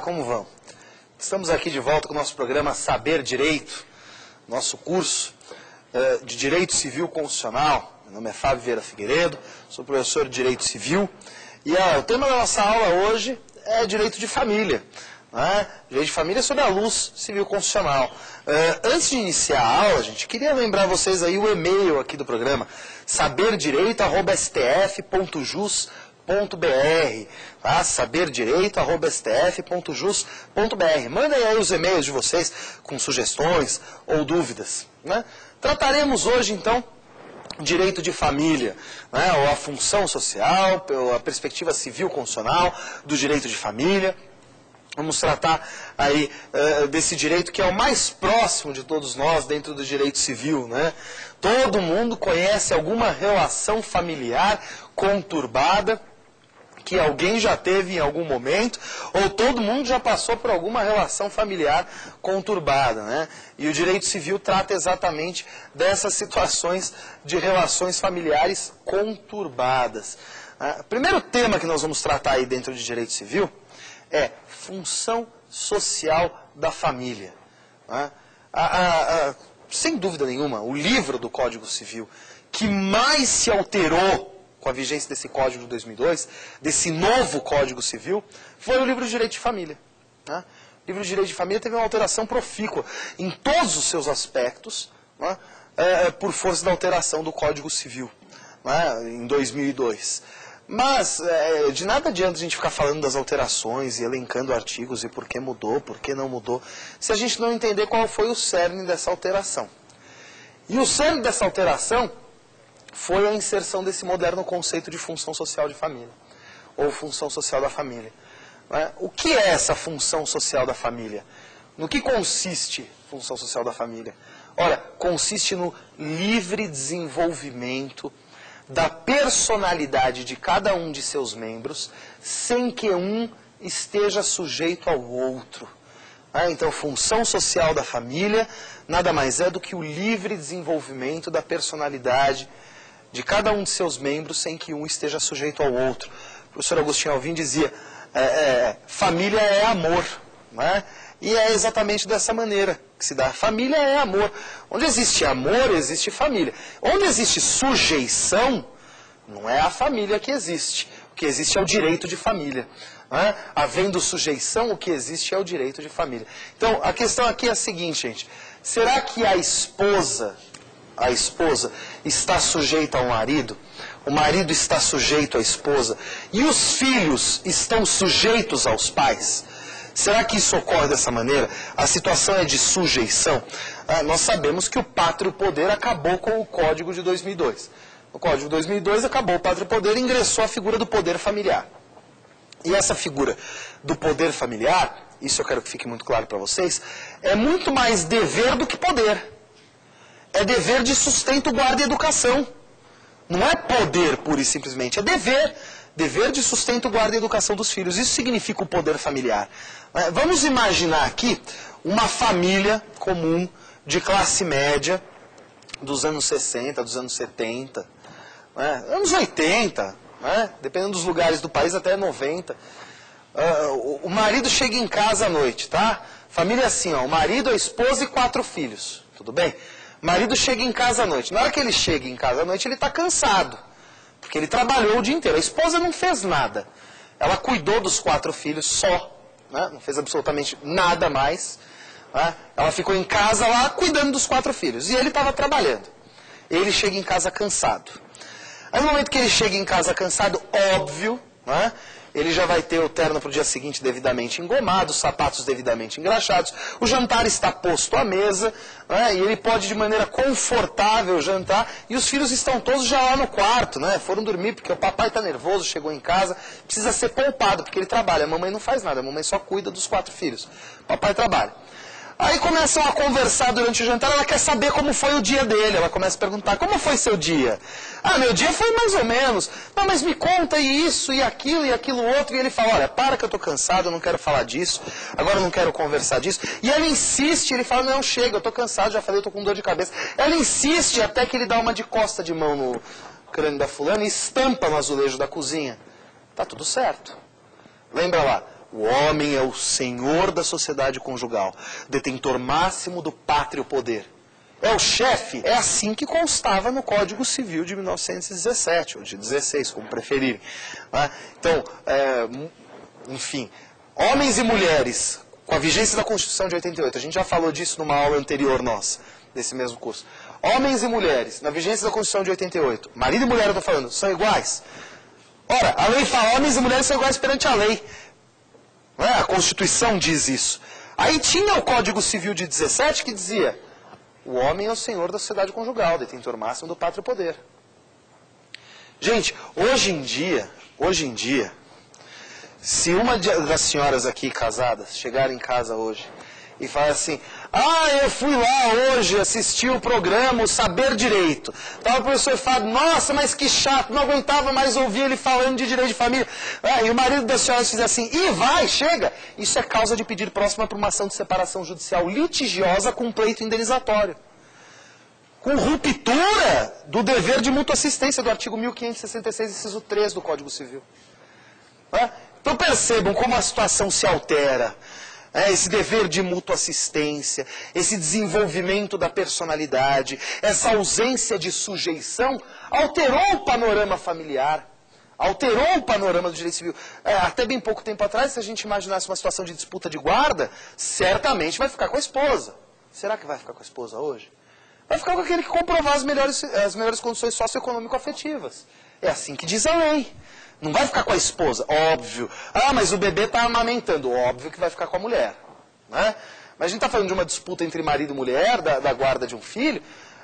como vão? Estamos aqui de volta com o nosso programa Saber Direito, nosso curso de Direito Civil Constitucional. Meu nome é Fábio Vieira Figueiredo, sou professor de Direito Civil e o tema da nossa aula hoje é Direito de Família. Direito de Família sob a luz civil constitucional. Antes de iniciar a aula, gente, queria lembrar vocês aí o e-mail aqui do programa, saberdireito@stf.jus.br, tá? saberdireito@stf.jus.br. Mandem aí os e-mails de vocês com sugestões ou dúvidas, né? Trataremos hoje, então, direito de família, né? Ou a função social, a perspectiva civil constitucional do direito de família. Vamos tratar aí desse direito que é o mais próximo de todos nós dentro do direito civil, né? Todo mundo conhece alguma relação familiar conturbada que alguém já teve em algum momento, ou todo mundo já passou por alguma relação familiar conturbada, né? E o direito civil trata exatamente dessas situações de relações familiares conturbadas. O primeiro tema que nós vamos tratar aí dentro de direito civil é função social da família. Sem dúvida nenhuma, o livro do Código Civil que mais se alterou com a vigência desse Código de 2002, desse novo Código Civil, foi o livro de Direito de Família. O livro de Direito de Família teve uma alteração profícua em todos os seus aspectos, por força da alteração do Código Civil, em 2002. Mas de nada adianta a gente ficar falando das alterações e elencando artigos e por que mudou, por que não mudou, se a gente não entender qual foi o cerne dessa alteração. E o cerne dessa alteração foi a inserção desse moderno conceito de função social de família, ou função social da família. O que é essa função social da família? No que consiste a função social da família? Ora, consiste no livre desenvolvimento da personalidade de cada um de seus membros, sem que um esteja sujeito ao outro. Então, função social da família nada mais é do que o livre desenvolvimento da personalidade de cada um de seus membros, sem que um esteja sujeito ao outro. O professor Agostinho Alvim dizia, família é amor, né? E é exatamente dessa maneira que se dá. Família é amor. Onde existe amor, existe família. Onde existe sujeição, não é a família que existe. O que existe é o direito de família. Havendo sujeição, o que existe é o direito de família. Então, a questão aqui é a seguinte, gente. Será que a esposa está sujeita ao marido? O marido está sujeito à esposa? E os filhos estão sujeitos aos pais? Será que isso ocorre dessa maneira? A situação é de sujeição? Nós sabemos que o pátrio poder acabou com o Código de 2002. No Código de 2002 acabou o pátrio poder e ingressou a figura do poder familiar. E essa figura do poder familiar, isso eu quero que fique muito claro para vocês, é muito mais dever do que poder. É dever de sustento, guarda e educação. Não é poder, pura e simplesmente, é dever. Dever de sustento, guarda e educação dos filhos. Isso significa o poder familiar. Vamos imaginar aqui uma família comum de classe média dos anos 60, dos anos 70, anos 80, dependendo dos lugares do país, até 90. O marido chega em casa à noite, tá? Família assim, o marido, a esposa e 4 filhos. Tudo bem? O marido chega em casa à noite. Na hora que ele chega em casa à noite, ele está cansado. Porque ele trabalhou o dia inteiro. A esposa não fez nada. Ela cuidou dos 4 filhos só. Não fez absolutamente nada mais. Ela ficou em casa lá cuidando dos 4 filhos. E ele estava trabalhando. Ele chega em casa cansado. Aí no momento que ele chega em casa cansado, óbvio, ele já vai ter o terno para o dia seguinte devidamente engomado, os sapatos devidamente engraxados, o jantar está posto à mesa, e ele pode de maneira confortável jantar, e os filhos estão todos já lá no quarto, foram dormir porque o papai está nervoso, chegou em casa, precisa ser poupado, porque ele trabalha, a mamãe não faz nada, a mamãe só cuida dos 4 filhos, o papai trabalha. Aí começam a conversar durante o jantar, ela quer saber como foi o dia dele. Ela começa a perguntar, como foi seu dia? Meu dia foi mais ou menos. Não, mas me conta isso e aquilo outro. E ele fala, olha, para que eu estou cansado, eu não quero falar disso. Agora eu não quero conversar disso. E ela insiste, ele fala, não, chega, eu estou cansado, já falei, eu estou com dor de cabeça. Ela insiste até que ele dá uma de costa de mão no crânio da fulana e estampa no azulejo da cozinha. Tá tudo certo. Lembra lá, O homem é o senhor da sociedade conjugal, detentor máximo do pátrio poder. É o chefe, é assim que constava no Código Civil de 1917, ou de 16, como preferirem. Então, enfim, homens e mulheres, com a vigência da Constituição de 88, a gente já falou disso numa aula anterior nossa, desse mesmo curso. Homens e mulheres, na vigência da Constituição de 88, marido e mulher, eu estou falando, são iguais. Ora, a lei fala, homens e mulheres são iguais perante a lei. A Constituição diz isso. Aí tinha o Código Civil de 17 que dizia, o homem é o senhor da sociedade conjugal, detentor máximo do pátrio poder. Gente, hoje em dia, se uma das senhoras aqui casadas chegar em casa hoje e falar assim, eu fui lá hoje assistir o programa, o Saber Direito. Estava o professor Fábio, nossa, mas que chato, não aguentava mais ouvir ele falando de direito de família. E o marido da senhora fizer assim, chega. Isso é causa de pedir próxima para uma ação de separação judicial litigiosa com pleito indenizatório. Com ruptura do dever de mútua assistência do artigo 1566, inciso 3 do Código Civil. Então percebam como a situação se altera. Esse dever de mútua assistência, esse desenvolvimento da personalidade, essa ausência de sujeição, alterou o panorama familiar, alterou o panorama do direito civil. Até bem pouco tempo atrás, se a gente imaginasse uma situação de disputa de guarda, certamente vai ficar com a esposa. Será que vai ficar com a esposa hoje? Vai ficar com aquele que comprovar as melhores condições socioeconômico-afetivas. É assim que diz a lei. Não vai ficar com a esposa, óbvio. Mas o bebê está amamentando, óbvio que vai ficar com a mulher. Né? Mas a gente está falando de uma disputa entre marido e mulher, da guarda de um filho.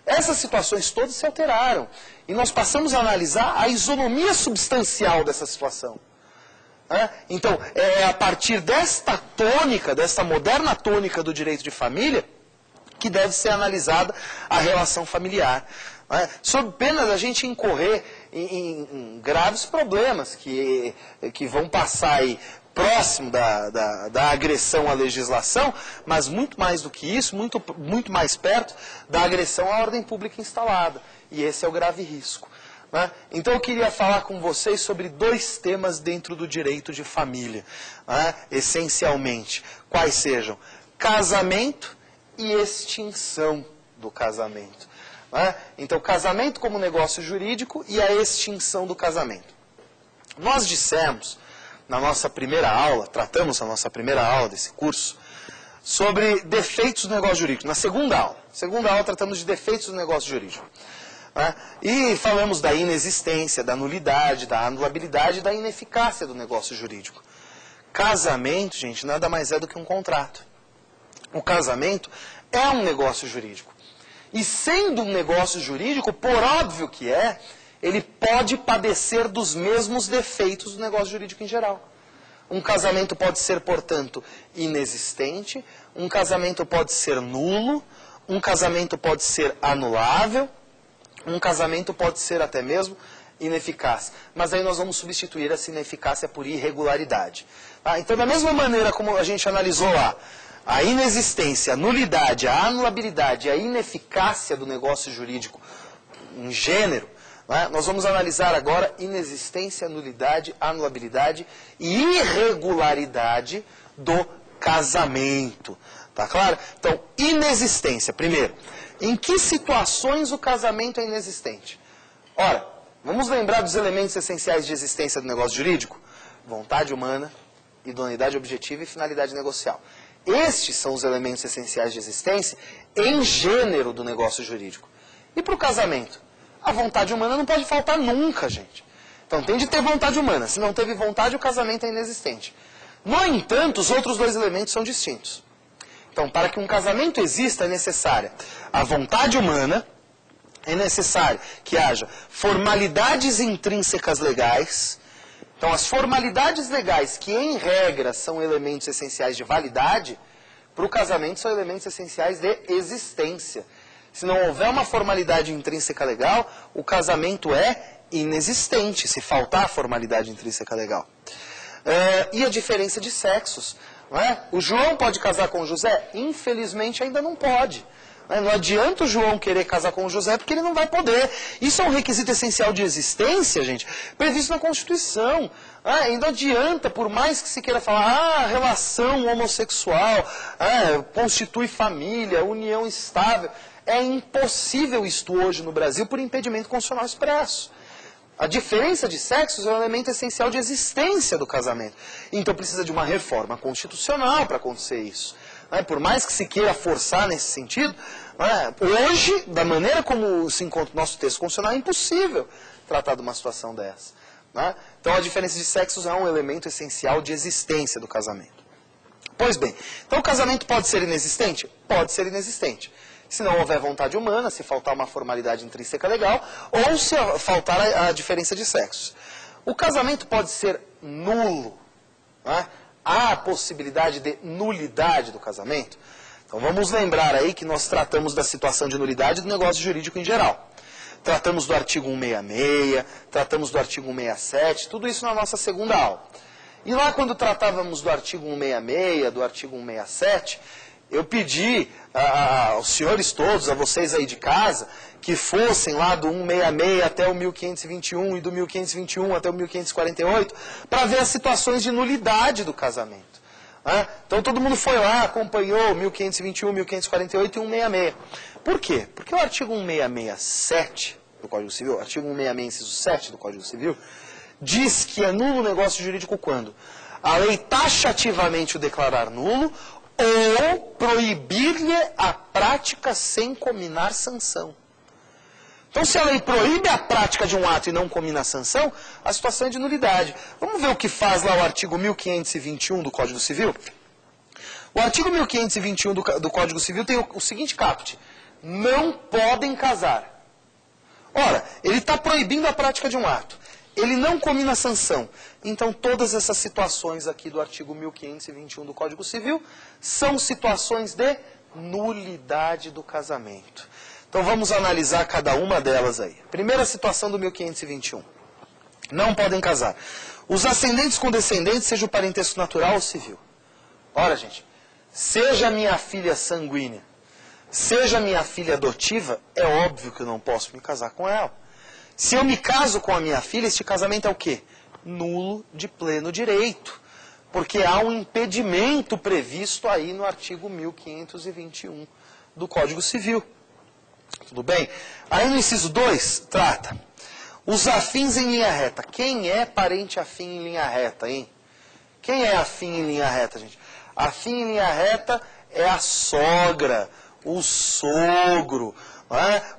Essas situações todas se alteraram. E nós passamos a analisar a isonomia substancial dessa situação. Então, é a partir desta tônica, desta moderna tônica do direito de família, que deve ser analisada a relação familiar. Sob pena da gente incorrer em graves problemas que vão passar aí próximo da agressão à legislação, mas muito mais do que isso, muito mais perto da agressão à ordem pública instalada. E esse é o grave risco. Então eu queria falar com vocês sobre dois temas dentro do direito de família, essencialmente. Quais sejam? Casamento e extinção do casamento. Então, casamento como negócio jurídico e a extinção do casamento. Nós dissemos, na nossa primeira aula, tratamos na nossa primeira aula desse curso, sobre defeitos do negócio jurídico. Na segunda aula tratamos de defeitos do negócio jurídico. E falamos da inexistência, da nulidade, da anulabilidade e da ineficácia do negócio jurídico. Casamento, gente, nada mais é do que um contrato. O casamento é um negócio jurídico. E sendo um negócio jurídico, por óbvio que ele pode padecer dos mesmos defeitos do negócio jurídico em geral. Um casamento pode ser, portanto, inexistente, um casamento pode ser nulo, um casamento pode ser anulável, um casamento pode ser até mesmo ineficaz. Mas aí nós vamos substituir essa ineficácia por irregularidade. Então, da mesma maneira como a gente analisou lá, a inexistência, a nulidade, a anulabilidade, a ineficácia do negócio jurídico em gênero, nós vamos analisar agora inexistência, nulidade, anulabilidade e irregularidade do casamento. Tá claro? Então, inexistência, primeiro. Em que situações o casamento é inexistente? Ora, vamos lembrar dos elementos essenciais de existência do negócio jurídico? Vontade humana, idoneidade objetiva e finalidade negocial. Estes são os elementos essenciais de existência em gênero do negócio jurídico. E para o casamento? A vontade humana não pode faltar nunca, gente. Então tem de ter vontade humana. Se não teve vontade, o casamento é inexistente. No entanto, os outros dois elementos são distintos. Então, para que um casamento exista, é necessária a vontade humana, é necessário que haja formalidades intrínsecas legais. Então, as formalidades legais, que em regra são elementos essenciais de validade, para o casamento são elementos essenciais de existência. Se não houver uma formalidade intrínseca legal, o casamento é inexistente, se faltar a formalidade intrínseca legal. E a diferença de sexos. Não é? O João pode casar com o José? Infelizmente ainda não pode. Não adianta o João querer casar com o José porque ele não vai poder. Isso é um requisito essencial de existência, gente, previsto na Constituição. E não adianta, por mais que se queira falar, relação homossexual, constitui família, união estável. É impossível isto hoje no Brasil por impedimento constitucional expresso. A diferença de sexos é um elemento essencial de existência do casamento. Então precisa de uma reforma constitucional para acontecer isso. Por mais que se queira forçar nesse sentido, hoje, da maneira como se encontra o nosso texto constitucional, é impossível tratar de uma situação dessa. Então a diferença de sexos é um elemento essencial de existência do casamento. Pois bem, então o casamento pode ser inexistente? Pode ser inexistente. Se não houver vontade humana, se faltar uma formalidade intrínseca legal, ou se faltar a diferença de sexos. O casamento pode ser nulo. Há a possibilidade de nulidade do casamento? Então vamos lembrar aí que nós tratamos da situação de nulidade do negócio jurídico em geral. Tratamos do artigo 166, tratamos do artigo 167, tudo isso na nossa segunda aula. E lá quando tratávamos do artigo 166, do artigo 167, eu pedi aos senhores todos, a vocês aí de casa, que fossem lá do 166 até o 1521 e do 1521 até o 1548, para ver as situações de nulidade do casamento. Então todo mundo foi lá, acompanhou 1521, 1548 e 166. Por quê? Porque o artigo 1667 do Código Civil, artigo 166, inciso 7 do Código Civil, diz que é nulo o negócio jurídico quando a lei taxativamente o declarar nulo ou proibir-lhe a prática sem cominar sanção. Então, se a lei proíbe a prática de um ato e não comina a sanção, a situação é de nulidade. Vamos ver o que faz lá o artigo 1521 do Código Civil? O artigo 1521 do Código Civil tem o seguinte caput: não podem casar. Ora, ele está proibindo a prática de um ato. Ele não comina a sanção. Então, todas essas situações aqui do artigo 1521 do Código Civil são situações de nulidade do casamento. Então, vamos analisar cada uma delas aí. Primeira situação do 1521. Não podem casar os ascendentes com descendentes, seja o parentesco natural ou civil. Ora, gente, seja minha filha sanguínea, seja minha filha adotiva, é óbvio que eu não posso me casar com ela. Se eu me caso com a minha filha, este casamento é o quê? Nulo de pleno direito. Porque há um impedimento previsto aí no artigo 1521 do Código Civil. Tudo bem? Aí no inciso 2, trata os afins em linha reta. Quem é parente afim em linha reta, hein? Quem é afim em linha reta, gente? Afim em linha reta é a sogra, o sogro,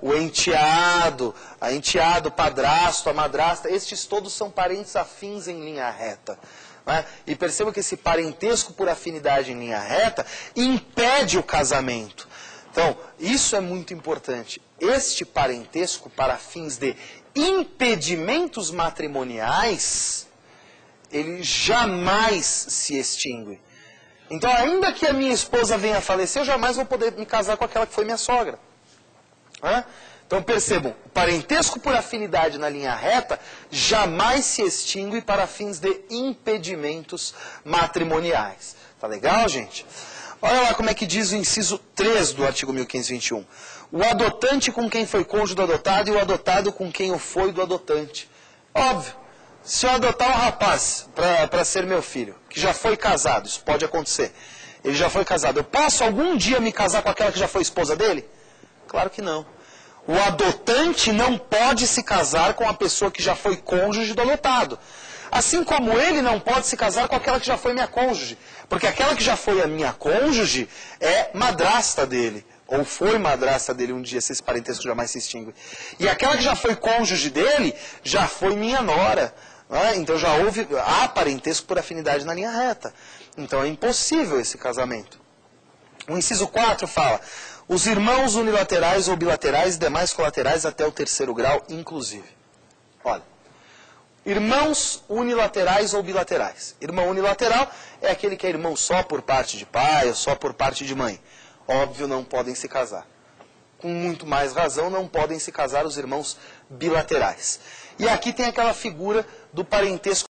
o enteado, a enteado, o padrasto, a madrasta. Estes todos são parentes afins em linha reta. E perceba que esse parentesco por afinidade em linha reta impede o casamento. Então, isso é muito importante. Este parentesco para fins de impedimentos matrimoniais, ele jamais se extingue. Então, ainda que a minha esposa venha a falecer, eu jamais vou poder me casar com aquela que foi minha sogra. Então, percebam, o parentesco por afinidade na linha reta jamais se extingue para fins de impedimentos matrimoniais. Tá legal, gente? Olha lá como é que diz o inciso 3 do artigo 1521. O adotante com quem foi cônjuge do adotado e o adotado com quem o foi do adotante. Óbvio, se eu adotar um rapaz para ser meu filho, que já foi casado, isso pode acontecer, ele já foi casado, eu posso algum dia me casar com aquela que já foi esposa dele? Claro que não. O adotante não pode se casar com a pessoa que já foi cônjuge do adotado. Assim como ele não pode se casar com aquela que já foi minha cônjuge. Porque aquela que já foi a minha cônjuge é madrasta dele. Ou foi madrasta dele um dia, se esse parentesco jamais se extingue. E aquela que já foi cônjuge dele, já foi minha nora. Então há parentesco por afinidade na linha reta. Então é impossível esse casamento. O inciso 4 fala: os irmãos unilaterais ou bilaterais e demais colaterais até o 3º grau, inclusive. Olha, irmãos unilaterais ou bilaterais. Irmão unilateral é aquele que é irmão só por parte de pai ou só por parte de mãe. Óbvio, não podem se casar. Com muito mais razão, não podem se casar os irmãos bilaterais. E aqui tem aquela figura do parentesco